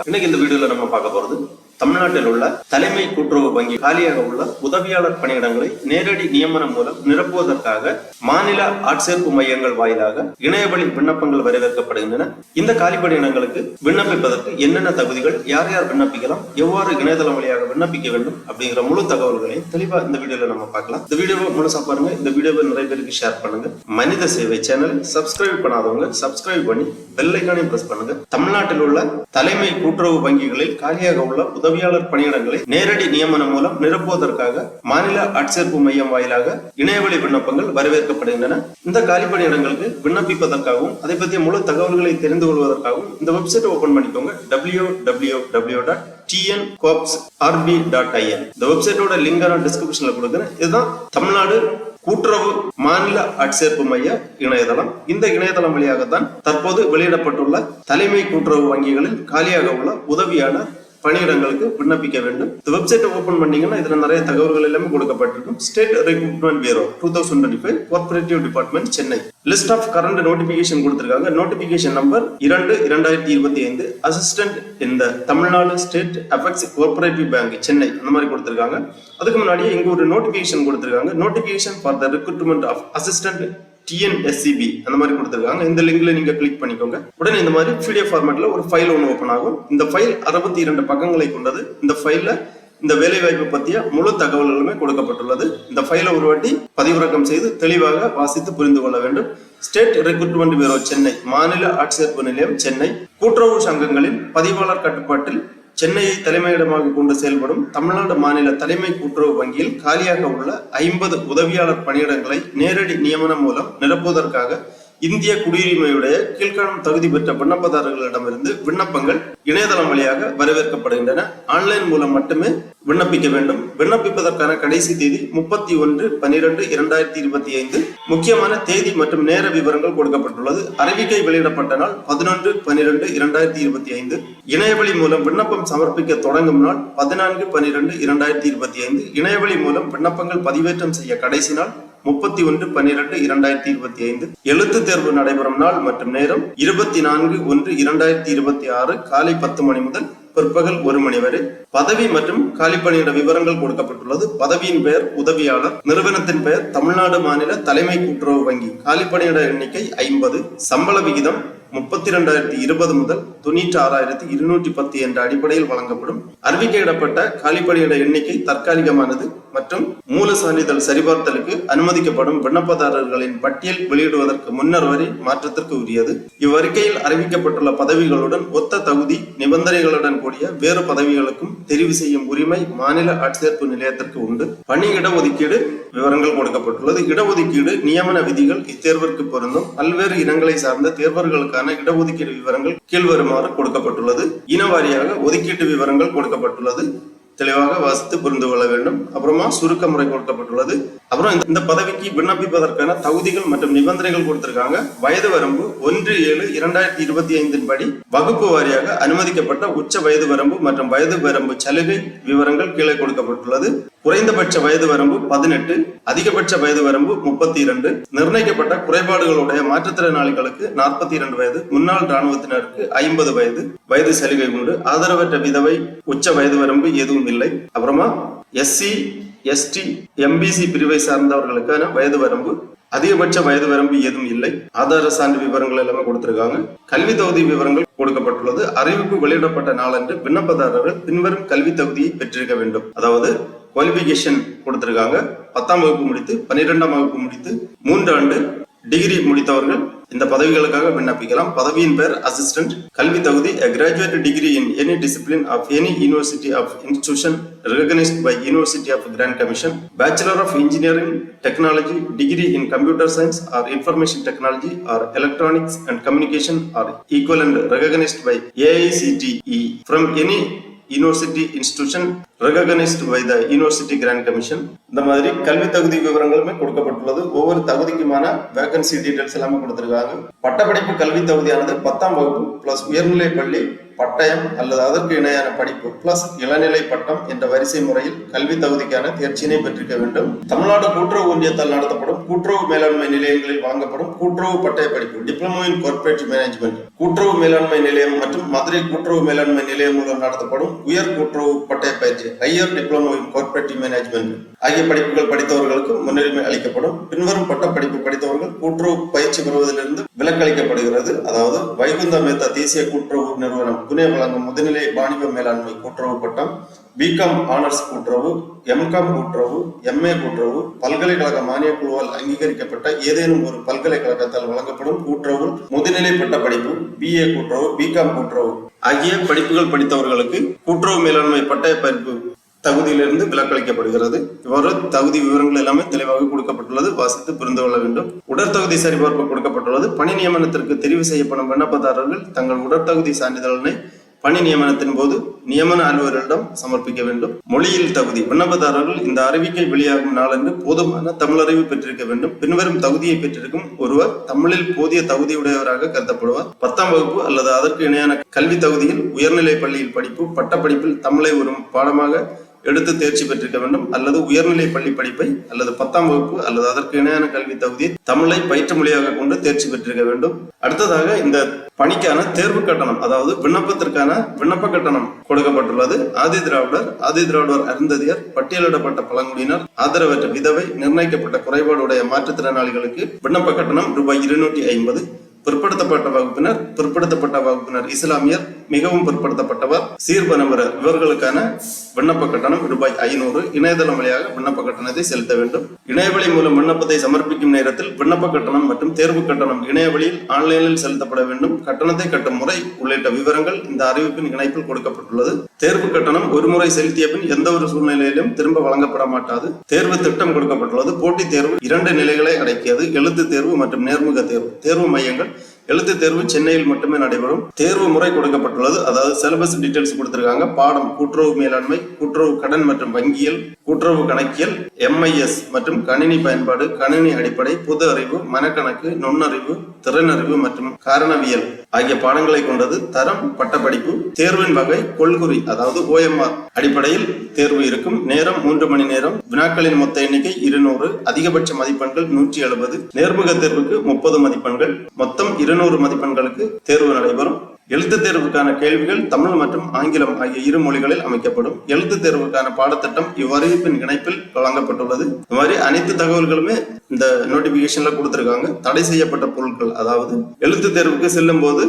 இன்னைக்கு இந்த வீடியோல நம்ம பார்க்க போறது தமிழ்நாட்டில் உள்ள தலைமை கூட்டுறவு வங்கி காலியாக உள்ள உதவியாளர் பணியிடங்களை நேரடி நியமனம் மூலம் நிரப்புவதற்காக மாநில ஆட்சேர்ப்பு மையங்கள் வாயிலாக இணையவழி விண்ணப்பங்கள் வரவேற்கப்படுகின்றன. இந்த காலி பணியிடங்களுக்கு விண்ணப்பிப்பதற்கு என்னென்ன தகுதிகள், யார் யார் விண்ணப்பிக்கலாம், எவ்வாறு இணையதளம் வழியாக விண்ணப்பிக்க வேண்டும் அப்படிங்கிற முழு தகவல்களையும் தெளிவா இந்த வீடியோல நம்ம பார்க்கலாம். இந்த வீடியோவை முழுசா பாருங்க. இந்த வீடியோவை நிறைய பேருக்கு ஷேர் பண்ணுங்க. மனித சேவை சேனல் சப்ஸ்கிரைப் பண்ணாதவங்க சப்ஸ்கிரைப் பண்ணி பெல் ஐகானையும் பிரஸ் பண்ணுங்க. தமிழ்நாட்டில் உள்ள தலைமை கூட்டுறவு வங்கிகளில் காலியாக உள்ள உதவியாளர் பணியிடங்களை நேரடி நியமனம் மூலம் நிரப்புவதற்காக மாநில ஆட்சேர்ப்பு மையம் வாயிலாக இணையவழி விண்ணப்பங்கள் வரவேற்கப்படுகின்றன. இந்த காலி பணியிடங்களுக்கு விண்ணப்பிப்பதற்காகவும் அதை பற்றிய முழு தகவல்களை தெரிந்து கொள்வதற்காகவும் இந்த வெப்சைட் ஓபன் பண்ணிக்கோங்க. www.tncorps.rb.in. இந்த வெப்சைட்டோட லிங்க் நான் டிஸ்கிரிப்ஷன்ல கொடுக்குறேன். இதுதான் தமிழ்நாடு கூட்டுறவு மாநில ஆட்சேர்ப்பு மைய இணையதளம். இந்த இணையதளம் வழியாகத்தான் தற்போது வெளியிடப்பட்டுள்ள தலைமை கூட்டுறவு வங்கிகளில் காலியாக உள்ள உதவியாளர் பணியிடங்களுக்கு விண்ணப்பிக்க வேண்டும். இந்த வெப்சைட்டை ஓபன் பண்ணீங்கன்னா இதுல நிறைய தகவல்கள் எல்லாமே கொடுக்கப்பட்டிருக்கும். State recruitment bureau 2025 cooperative department Chennai list of current notification கொடுத்திருக்காங்க. நோட்டிபிகேஷன் நம்பர் 2/2025 அசிஸ்டன்ட் இந்த Tamil Nadu state apex cooperative bank Chennai அந்த மாதிரி கொடுத்திருக்காங்க. அதுக்கு முன்னாடியே இங்க ஒரு நோட்டிபிகேஷன் கொடுத்திருக்காங்க. Notification for the recruitment of assistant TNSCB அந்த மாதிரி கொடுத்திருக்காங்க. இந்த லிங்க்ல நீங்க கிளிக் பண்ணிக்கோங்க. உடனே இந்த மாதிரி PDF ஃபார்மேட்ல ஒரு ஃபைல் ஒன்று ஓபன் ஆகும். இந்த ஃபைல் 62 பக்கங்களை கொண்டது. இந்த ஃபைல்ல இந்த வேலை வாய்ப்பு பற்றிய முழு தகவல்களுமே கொடுக்கப்பட்டுள்ளது. இந்த ஃபைலை ஒரு வாட்டி பதிவிறக்கம் செய்து தெளிவாக வாசித்து புரிந்து கொள்ள வேண்டும். ஸ்டேட் ரெக்ரூட்மெண்ட் பியூரோ சென்னை மாநில ஆட்சேர்ப்பு நிலையம் சென்னை கூட்டுறவு சங்கங்களின் பதிவாளர் கட்டுப்பாட்டில் சென்னையை தலைமையிடமாக கொண்டு செயல்படும் தமிழ்நாடு மாநில தலைமை கூட்டுறவு வங்கியில் காலியாக உள்ள 50 உதவியாளர் பணியிடங்களை நேரடி நியமனம் மூலம் நிரப்புவதற்காக இந்திய குடியுரிமையுடைய கீழ்காணும் தகுதி பெற்ற விண்ணப்பதாரர்களிடமிருந்து விண்ணப்பங்கள் இணையதளம் வழியாக வரவேற்கப்படுகின்றன. ஆன்லைன் மூலம் மட்டுமே விண்ணப்பிக்க வேண்டும். விண்ணப்பிப்பதற்கான கடைசி தேதி 31/12/2025. முக்கியமான தேதி மற்றும் நேர விவரங்கள் கொடுக்கப்பட்டுள்ளது. அறிவிக்கை வெளியிடப்பட்ட நாள் 11/12/2025. இணையவழி மூலம் விண்ணப்பம் சமர்ப்பிக்க தொடங்கும் நாள் 14/12/2025. இணையவழி மூலம் விண்ணப்பங்கள் பதிவேற்றம் செய்ய கடைசி நாள் 31/12/2025. எழுத்து தேர்வு நடைபெறும் நாள் மற்றும் நேரம் 24/1/2026 காலை 10 மணி முதல் பிற்பகல் 1 மணி வரை. பதவி மற்றும் காலிப்பணியிட விவரங்கள் கொடுக்கப்பட்டுள்ளது. பதவியின் பெயர் உதவியாளர், நிறுவனத்தின் பெயர் தமிழ்நாடு மாநில தலைமை கூட்டுறவு வங்கி, காலிப்பணியிட எண்ணிக்கை 50, சம்பள விகிதம் 32,020 முதல் 96,210 என்ற அடிப்படையில் வழங்கப்படும். அறிவிக்கையிடப்பட்ட காலிப்பணியிட எண்ணிக்கை தற்காலிகமானது மற்றும் மூல சான்றிதழ் சரிபார்த்தலுக்கு அனுமதிக்கப்படும் விண்ணப்பதாரர்களின் பட்டியல் வெளியிடுவதற்கு முன்னர் வரை மாற்றத்திற்கு உரியது. இவ்வறிக்கையில் அறிவிக்கப்பட்டுள்ள பதவிகளுடன் ஒத்த தகுதி நிபந்தனைகளுடன் கூடிய வேறு பதவிகளுக்கும் தெரிவு செய்யும் உரிமை மாநில ஆட்சேர்ப்பு நிலையத்திற்கு உண்டு. பணி இடஒதுக்கீடு விவரங்கள் கொடுக்கப்பட்டுள்ளது. இடஒதுக்கீடு நியமன விதிகள் இத்தேர்விற்கு பொருந்தும். பல்வேறு இனங்களை சார்ந்த தேர்வர்களுக்கான இடஒதுக்கீடு விவரங்கள் கீழ்வருமாறு கொடுக்கப்பட்டுள்ளது. இனவாரியாக ஒதுக்கீட்டு விவரங்கள் கொடுக்கப்பட்டுள்ளது. தெளிவாக வாசித்து புரிந்து கொள்ள வேண்டும். அப்புறமா சுருக்க முறை கொடுக்கப்பட்டுள்ளது. அப்புறம் இந்த பதவிக்கு விண்ணப்பிப்பதற்கான தகுதிகள் மற்றும் நிபந்தனைகள் கொடுத்திருக்காங்க. வயது வரம்பு 1/7/2025 படி வகுப்பு வாரியாக அனுமதிக்கப்பட்ட உச்ச வயது வரம்பு மற்றும் வயது வரம்பு சலுகை விவரங்கள் கீழே கொடுக்கப்பட்டுள்ளது. குறைந்தபட்ச வயது வரம்பு 18, அதிகபட்ச வயது வரம்பு 32. நிர்ணயிக்கப்பட்ட குறைபாடுகளுடைய மாற்றுத்திறனாளிகளுக்கு 42 வயது, முன்னாள் இராணுவத்தினருக்கு 50 வயது வயது சலுகை உண்டு. ஆதரவற்ற விதவை உச்ச வயது வரம்பு எதுவும் இல்லை. அப்புறமா SC ST MBC பிரிவை சார்ந்தவர்களுக்கான வயது வரம்பு அதிகபட்ச வயது வரம்பு எதுவும் இல்லை. ஆதார சான்று விவரங்கள் எல்லாமே கொடுத்திருக்காங்க. கல்வி தகுதி விவரங்கள் கொடுக்கப்பட்டுள்ளது. அறிவிப்பு வெளியிடப்பட்ட நாளன்று விண்ணப்பதாரர்கள் பின்வரும் கல்வி தகுதியை பெற்றிருக்க வேண்டும். அதாவது குவாலிபிகேஷன் கொடுத்திருக்காங்க. 10ஆம் வகுப்பு முடித்து 12ஆம் வகுப்பு முடித்து 3 ஆண்டு டிகிரி முடித்தவர்கள் இந்த பதவிகளுக்காக விண்ணப்பிக்கலாம். பதவியின் பெயர் அசிஸ்டன்ட். கல்வி தகுதி a graduate degree in any discipline of any university of institution recognized by University of Grand Commission, Bachelor of Engineering Technology, degree in computer science or information technology or electronics and communication or equivalent recognized by AICTE from any university institution recognised by the university grant commission. இந்த மாதிரி கல்வி தகுதி விவரங்களுமே கொடுக்கப்பட்டுள்ளது. ஒவ்வொரு தகுதிக்குமான vacancy details எல்லாமே கொடுத்திருக்காங்க. பட்டப்படிப்பு கல்வி தகுதியானது 10ஆம் வகுப்பு பிளஸ் உயர்நிலை பள்ளி பட்டயம் அல்லது அதற்கு இணையான படிப்பு பிளஸ் இளநிலை பட்டம் என்ற வரிசை முறையில் கல்வி தகுதிக்கான தேர்ச்சியினை பெற்றிருக்க வேண்டும். தமிழ்நாடு கூட்டுறவு ஒன்றியத்தால் நடத்தப்படும் கூட்டுறவு மேலாண்மை நிலையங்களில் வழங்கப்படும் கூட்டுறவு பட்டய படிப்பு டிப்ளமோ இன் கார்ப்பரேட் மேனேஜ்மெண்ட் கூட்டுறவு மேலாண்மை நிலையம் மற்றும் மதுரை கூட்டுறவு மேலாண்மை நிலையம் மூலம் நடத்தப்படும் உயர் கூட்டுறவு பட்டய பயிற்சி higher diploma in cooperative management ஆகிய படிப்புகள் படித்தவர்களுக்கு முன்னுரிமை அளிக்கப்படும். பின்வரும் பட்ட படிப்பு படித்தவர்கள் கூட்டுறவு பயிற்சி பெறுவதிலிருந்து விலக்களிக்கப்படுகிறது. அதாவது வைகுந்தா மேத்தா தேசிய கூட்டுறவு நிறுவனம் புனே வழங்கும் முதுநிலை வாணிப மேலாண்மை கூட்டுறவு பட்டம், பிகாம் ஆனர்ஸ் கூட்டுறவு, எம்காம் கூட்டுறவு, எம்ஏ கூட்டுறவு, பல்கலைக்கழக மானிய குழுவால் அங்கீகரிக்கப்பட்ட ஏதேனும் ஒரு பல்கலைக்கழகத்தால் வழங்கப்படும் கூட்டுறவு முதுநிலை பட்ட படிப்பு, பிஏ கூட்டுறவு, பிகாம் கூட்டுறவு ஆகிய படிப்புகள் படித்தவர்களுக்கு கூட்டுறவு மேலாண்மை பட்டய படிப்பு தகுதியிலிருந்து விலக்களிக்கப்படுகிறது. இவ்வாறு தகுதி விவரங்கள் எல்லாமே தெளிவாக கொடுக்கப்பட்டுள்ளது. வாசித்து புரிந்து கொள்ள வேண்டும். உடற்தகுதி சரிபார்ப்பு கொடுக்கப்பட்டுள்ளது. பணி நியமனத்திற்கு தெரிவு செய்யப்படும் விண்ணப்பதாரர்கள் தங்கள் உடற்தகுதி சான்றிதழனை பணி நியமனத்தின் போது நியமன அலுவலரிடம் சமர்ப்பிக்க வேண்டும். மொழியில் தகுதி விண்ணப்பதாரர்கள் இந்த அறிவிக்கை வெளியாகும் நாளன்று போதுமான தமிழறிவு பெற்றிருக்க வேண்டும். பின்வரும் தகுதியை பெற்றிருக்கும் ஒருவர் தமிழில் போதிய தகுதியுடையவராக கருதப்படுவார். 10ஆம் வகுப்பு அல்லது அதற்கு இணையான கல்வி தகுதியில் உயர்நிலை பள்ளியில் படிப்பு, பட்டப்படிப்பில் தமிழை ஒரு பாடமாக எடுத்து தேர்ச்சி பெற்றிருக்க வேண்டும். அல்லது உயர்நிலை பள்ளி படிப்பை அல்லது 10ஆம் வகுப்பு அல்லது அதற்கு இணையான கல்வி தகுதியை தமிழை பயிற்று மொழியாக கொண்டு தேர்ச்சி பெற்றிருக்க வேண்டும். அடுத்ததாக இந்த பணிக்கான தேர்வு கட்டணம், அதாவது விண்ணப்பத்திற்கான விண்ணப்ப கட்டணம் கொடுக்கப்பட்டுள்ளது. ஆதி திராவிடர் அருந்ததியர், பட்டியலிடப்பட்ட பழங்குடியினர், ஆதரவற்ற விதவை, நிர்ணயிக்கப்பட்ட குறைபாடுடைய மாற்றுத்திறனாளிகளுக்கு விண்ணப்ப கட்டணம் ரூபாய் 250. பிற்படுத்தப்பட்ட வகுப்பினர் இஸ்லாமியர், மிகவும் பிற்படுத்தப்பட்டவர், சீர்பனவரர் இவர்களுக்கான விண்ணப்ப கட்டணம் ரூபாய் 500. இணையதளம் வழியாக விண்ணப்ப கட்டணத்தை செலுத்த வேண்டும். இணையவழி மூலம் விண்ணப்பத்தை சமர்ப்பிக்கும் நேரத்தில் விண்ணப்ப கட்டணம் மற்றும் தேர்வு கட்டணம் இணையவழியில் ஆன்லைனில் செலுத்தப்பட வேண்டும். கட்டணத்தை கட்டும் முறை உள்ளிட்ட விவரங்கள் இந்த அறிவிப்பின் இணைப்பில் கொடுக்கப்பட்டுள்ளது. தேர்வு கட்டணம் ஒரு முறை செலுத்திய பின் எந்த ஒரு சூழ்நிலையிலும் திரும்ப வழங்கப்பட மாட்டாது. தேர்வு திட்டம் கொடுக்கப்பட்டுள்ளது. போட்டித் தேர்வு 2 நிலைகளை அடக்கியது: எழுத்து தேர்வு மற்றும் நேர்முக தேர்வு. தேர்வு மையங்கள்: எழுத்து தேர்வு சென்னையில் மட்டுமே நடைபெறும். தேர்வு முறை கொடுக்கப்பட்டுள்ளது. அதாவது சிலபஸ் டீடைல்ஸ் கொடுத்திருக்காங்க. பாடம்: கூட்டுறவு மேலாண்மை, கூட்டுறவு கடன் மற்றும் வங்கியல், கூட்டுறவு கணக்கியல், MIS மற்றும் கணினி பயன்பாடு, கணினி அடிப்படை, பொது அறிவு, மனக்கணக்கு, நுண்ணறிவு, திறனறிவு மற்றும் காரணவியல் ஆகிய பாடங்களை கொண்டது. தரம்: பட்டப்படிப்பு. தேர்வின் வகை: கொள்குறி, அதாவது OMR அடிப்படையில் தேர்வு இருக்கும். நேரம்: 3 மணி நேரம். வினாக்களின் மொத்த எண்ணிக்கை 200. அதிகபட்ச மதிப்பெண்கள் 170. நேர்முக தேர்வுக்கு 30 மதிப்பெண்கள். மொத்தம் 200 மதிப்பெண்களுக்கு தேர்வு நடைபெறும். எழுத்து தேர்வுக்கான கேள்விகள் தமிழ் மற்றும் ஆங்கிலம் ஆகிய 2 மொழிகளில் அமைக்கப்படும். எழுத்து தேர்வுக்கான பாடத்திட்டம் இவ்வறிவிப்பின் இணைப்பில் வழங்கப்பட்டுள்ளது. இந்த மாதிரி அனைத்து தகவல்களுமே இந்த நோட்டிபிகேஷன்ல கொடுத்திருக்காங்க. தடை செய்யப்பட்ட பொருட்கள், அதாவது எழுத்து தேர்வுக்கு செல்லும் போது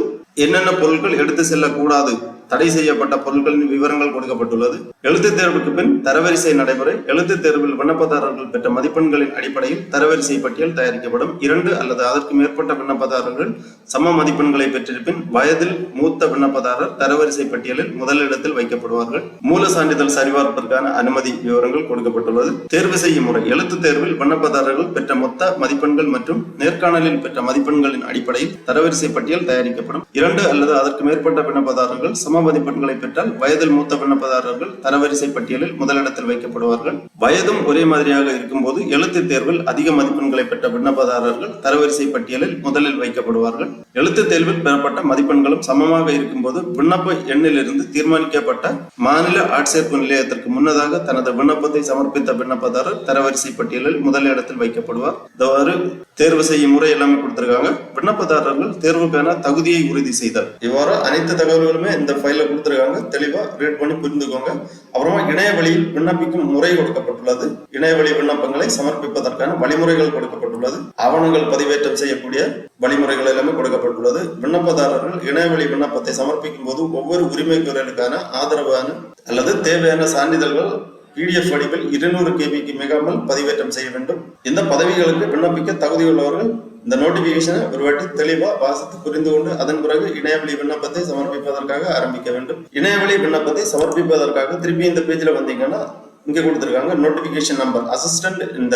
என்னென்ன பொருட்கள் எடுத்து செல்லக்கூடாது, தடை செய்யப்பட்ட பொருட்களின் விவரங்கள் கொடுக்கப்பட்டுள்ளது. எழுத்து தேர்வுக்கு பின் தரவரிசை நடைமுறை. எழுத்து தேர்வில் விண்ணப்பதாரர்கள் பெற்ற மதிப்பெண்களின் அடிப்படையில் தரவரிசை பட்டியல் தயாரிக்கப்படும். 2 அல்லது அதற்கு மேற்பட்ட விண்ணப்பதாரர்கள் சம மதிப்பெண்களை பெற்றிருப்பின் வயதில் மூத்த விண்ணப்பதாரர் தரவரிசை பட்டியலில் முதலிடத்தில் வைக்கப்படுவார்கள். மூல சான்றிதழ் சரிபார்ப்பிற்கான அனுமதி விவரங்கள் கொடுக்கப்பட்டுள்ளது. தேர்வு செய்யும் முறை: எழுத்து தேர்வில் விண்ணப்பதாரர்கள் பெற்ற மொத்த மதிப்பெண்கள் மற்றும் நேர்காணலில் பெற்ற மதிப்பெண்களின் அடிப்படையில் தரவரிசை பட்டியல் தயாரிக்கப்படும். 2 அல்லது அதற்கு மேற்பட்ட விண்ணப்பதாரர்கள் சம மதிப்பெண்களை பெற்றால் வயதில் மூத்த விண்ணப்பதாரர்கள் தரவரிசை பட்டியலில் முதலிடத்தில் வைக்கப்படுவார்கள். வயதும் ஒரே மாதிரியாக இருக்கும் போது எழுத்து தேர்வில் அதிக மதிப்பெண்களை பெற்ற விண்ணப்பதாரர்கள் தரவரிசை பட்டியலில் முதலில் வைக்கப்படுவார்கள். எழுத்து தேர்வில் பெறப்பட்ட மதிப்பெண்களும் சமமாக இருக்கும் போது விண்ணப்ப எண்ணிலிருந்து தீர்மானிக்கப்பட்ட மாநில ஆட்சேர்ப்பு நிலையத்திற்கு முன்னதாக தனது விண்ணப்பத்தை சமர்ப்பித்த விண்ணப்பதாரர் தரவரிசை பட்டியலில் முதலிடத்தில் வைக்கப்படுவார். இவ்வாறு தேர்வு செய்யும் முறை எல்லாமே கொடுத்திருக்காங்க. விண்ணப்பதாரர்கள் தேர்வுக்கான தகுதியை உறுதி செய்தல். இவ்வாறு அனைத்து தகவல்களுமே இந்த ஃபைல்ல கொடுத்திருக்காங்க. தெளிவா ரீட் பண்ணி புரிந்துக்கோங்க. அப்புறமா இணையவழியில் விண்ணப்பிக்கும் முறை கொடுக்கப்பட்டுள்ளது. இணையவழி விண்ணப்பங்களை சமர்ப்பிப்பதற்கான வழிமுறைகள் கொடுக்கப்பட்டுள்ளது. ஆவணங்கள் பதிவேற்றம் செய்யக்கூடிய வழிமுறைகள் எல்லாமே கொடுக்கப்பட்டுள்ளது. விண்ணப்பதாரர்கள் இணையவழி விண்ணப்பத்தை சமர்ப்பிக்கும் போது ஒவ்வொரு உரிமை கோரலுக்கான ஆதரவான அல்லது தேவையான சான்றிதழ்கள் PDF வடிவில் 200 KBக்கு மிகாமல் பதிவேற்றம் செய்ய வேண்டும். இந்த பதவிகளுக்கு விண்ணப்பிக்க தகுதியுள்ளவர்கள் இந்த நோட்டிபிகேஷனை ஒரு வாட்டி தெளிவா வாசித்து புரிந்து கொண்டு அதன் பிறகு இணையவழி விண்ணப்பத்தை சமர்ப்பிப்பதற்காக ஆரம்பிக்க வேண்டும். இணையவழி விண்ணப்பத்தை சமர்ப்பிப்பதற்காக திருப்பி இந்த பேஜ்ல வந்தீங்கன்னா இங்க கொடுத்திருக்காங்க நோட்டிபிகேஷன் நம்பர். அசிஸ்டன்ட் இந்த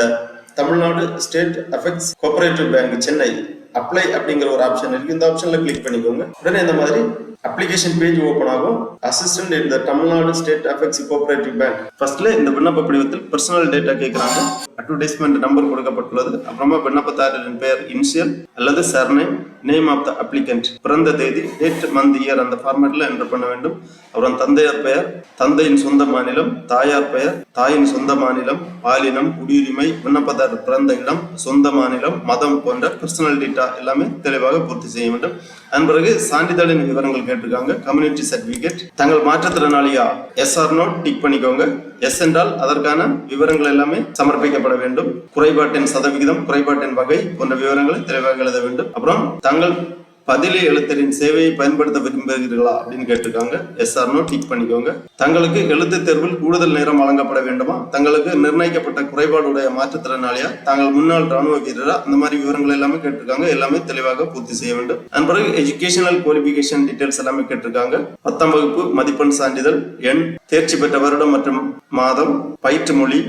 Tamil Nadu state effects cooperative bank Chennai apply அப்படிங்கிற ஒரு ஆப்ஷன் இருக்கு. இந்த ஆப்ஷன்ல கிளிக் பண்ணிக்கோங்க. உடனே இந்த மாதிரி அப்ளிகேஷன் பேஜ் ஓபன் ஆகும். அசிஸ்டன்ட் இந்த Tamil Nadu state effects cooperative bank. ஃபர்ஸ்ட்ல இந்த விண்ணப்ப படிவத்தில் பர்சனல் டேட்டா கேட்கிறாங்க. அட்வர்டைஸ்மெண்ட் நம்பர் கொடுக்கப்பட்டுள்ளது. அப்புறமா விண்ணப்பதாரரின் பெயர் இனிஷியல் அல்லது surname, name of the applicant, பிறந்த தேதி, டேட், மந்த், இயர் அந்த ஃபார்மேட்ல என்டர் பண்ண வேண்டும். அப்புறம் தந்தையார் பெயர், தந்தையின் சொந்த மாநிலம், தாயார் பெயர், தாயின் சொந்த மாநிலம், பாலினம், குடியுரிமை, விண்ணப்பதாரர் பிறந்த இடம், சொந்த மாநிலம், மதம் போன்ற பர்சனல் டேட்டா எல்லாமே தெளிவாக பூர்த்தி செய்ய வேண்டும். அதன் பிறகு சான்றிதழின் விவரங்கள் கேட்டிருக்காங்க. கம்யூனிட்டி சர்டிபிகேட், தங்கள் மாற்றுத்திறனாளியா எஸ் ஆர் நோ டிக் பண்ணிக்கோங்க. எஸ் என்றால் அதற்கான விவரங்கள் எல்லாமே சமர்ப்பிக்கப்பட வேண்டும். குறைபாட்டின் சதவிகிதம், குறைபாட்டின் வகை போன்ற விவரங்களை தெளிவாக எழுத வேண்டும். அப்புறம் தங்கள் பதிலி எழுத்தரின் சேவையை பயன்படுத்த விரும்புகிறீர்களா அப்படின்னு கேட்டிருக்காங்க. எஸ் ஆர் நோ டிக் பண்ணிக்கோங்க. தங்களுக்கு எழுத்து தேர்வில் கூடுதல் நேரம் வழங்கப்பட வேண்டுமா, தங்களுக்கு நிர்ணயிக்கப்பட்ட குறைபாடுடைய மாற்றுத்திறனாளியா, தாங்கள் முன்னாள் ராணுவ வீரரா, அந்த மாதிரி விவரங்கள் எல்லாமே கேட்டிருக்காங்க. எல்லாமே தெளிவாக பூர்த்தி செய்ய வேண்டும். அதன் பிறகு எஜுகேஷனல் குவாலிபிகேஷன் டீடைல்ஸ் எல்லாமே கேட்டிருக்காங்க. 10ஆம் வகுப்பு மதிப்பெண் சான்றிதழ், எண், தேர்ச்சி பெற்ற வருடம் மற்றும் மாதம், பயிற்று மொழி,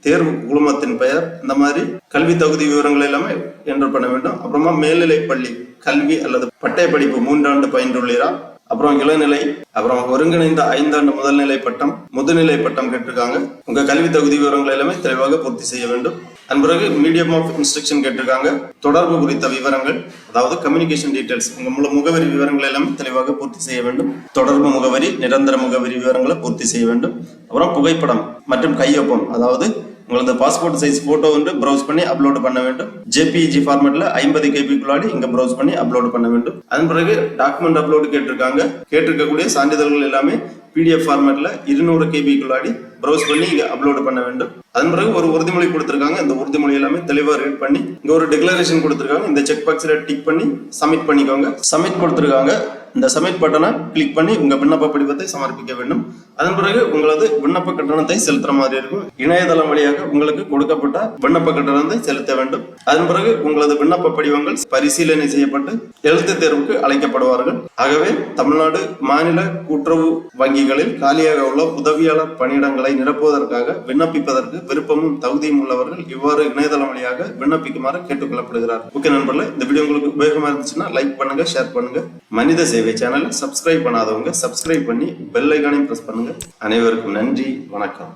தேர்வு குழுமத்தின் பெயர், இந்த மாதிரி கல்வி தகுதி விவரங்கள் எல்லாமே என்டர் பண்ண வேண்டும். அப்புறமா மேல்நிலை பள்ளி கல்வி அல்லது பட்டய படிப்பு 3 ஆண்டு பயின்றுள்ளீரா, அப்புறம் இளநிலை, அப்புறம் ஒருங்கிணைந்த 5 ஆண்டு முதல்நிலை பட்டம், முதுநிலை பட்டம் கேட்டிருக்காங்க. உங்க கல்வி தகுதி விவரங்கள் எல்லாமே தெளிவாக பூர்த்தி செய்ய வேண்டும். அதன் பிறகு மீடியம் ஆஃப் இன்ஸ்ட்ரக்ஷன் கேட்டிருக்காங்க. தொடர்பு குறித்த விவரங்கள், அதாவது கம்யூனிகேஷன் டீடைல்ஸ், உங்க முகவரி விவரங்கள் எல்லாமே தெளிவாக பூர்த்தி செய்ய வேண்டும். தொடர்பு முகவரி, நிரந்தர முகவரி விவரங்களை பூர்த்தி செய்ய வேண்டும். அப்புறம் புகைப்படம் மற்றும் கையொப்பம், அதாவது உங்களது பாஸ்போர்ட் சைஸ் போட்டோ வந்து ப்ரௌஸ் பண்ணி அப்லோட் பண்ண வேண்டும். ஜேபிஇஜி ஃபார்மேட்ல 50 KB இங்க ப்ரௌஸ் பண்ணி அப்லோட் பண்ண வேண்டும். அதன் பிறகு டாக்குமெண்ட் அப்லோடு கேட்டிருக்காங்க. கேட்டிருக்கக்கூடிய சான்றிதழ்கள் எல்லாமே PDF ஃபார்மேட்ல 200 KB ப்ரௌஸ் பண்ணி இங்க அப்லோட் பண்ண வேண்டும். அதன் பிறகு ஒரு உறுதிமொழி கொடுத்திருக்காங்க. இந்த உறுதிமொழி எல்லாமே தெளிவா ரீட் பண்ணி இங்க ஒரு டிக்ளரேஷன் கொடுத்திருக்காங்க. இந்த செக் பாக்ஸ்ல டிக் பண்ணி சப்மிட் பண்ணிக்கோங்க. சப்மிட் கொடுத்திருக்காங்க. இந்த சப்மிட் பட்டனை கிளிக் பண்ணி உங்க விண்ணப்ப படிவத்தை சமர்ப்பிக்க வேண்டும். அதன் பிறகு உங்களது விண்ணப்ப கட்டணத்தை செலுத்துற மாதிரி இருக்கும். இணையதளம் வழியாக உங்களுக்கு கொடுக்கப்பட்ட விண்ணப்ப கட்டணத்தை செலுத்த வேண்டும். அதன் பிறகு உங்களது விண்ணப்ப படிவங்கள் பரிசீலனை செய்யப்பட்டு எழுத்து தேர்வுக்கு அழைக்கப்படுவார்கள். ஆகவே தமிழ்நாடு மாநில கூட்டுறவு வங்கிகளில் காலியாக உள்ள உதவியாளர் பணியிடங்களை நிரப்புவதற்காக விண்ணப்பிப்பதற்கு விருப்பமும் தகுதியும் உள்ளவர்கள் இவ்வாறு இணையதளம் வழியாக விண்ணப்பிக்குமாறு கேட்டுக்கொள்ளப்படுகிறார். ஓகே நண்பர்களே, இந்த வீடியோ உங்களுக்கு உபயோகமா இருந்துச்சுன்னா லைக் பண்ணுங்க, ஷேர் பண்ணுங்க. மனித சேவை சேனலை சப்ஸ்கிரைப் பண்ணாதவங்க சப்ஸ்கிரைப் பண்ணி பெல் ஐகானையும் பிரஸ் பண்ணுங்க. அனைவருக்கும் நன்றி, வணக்கம்.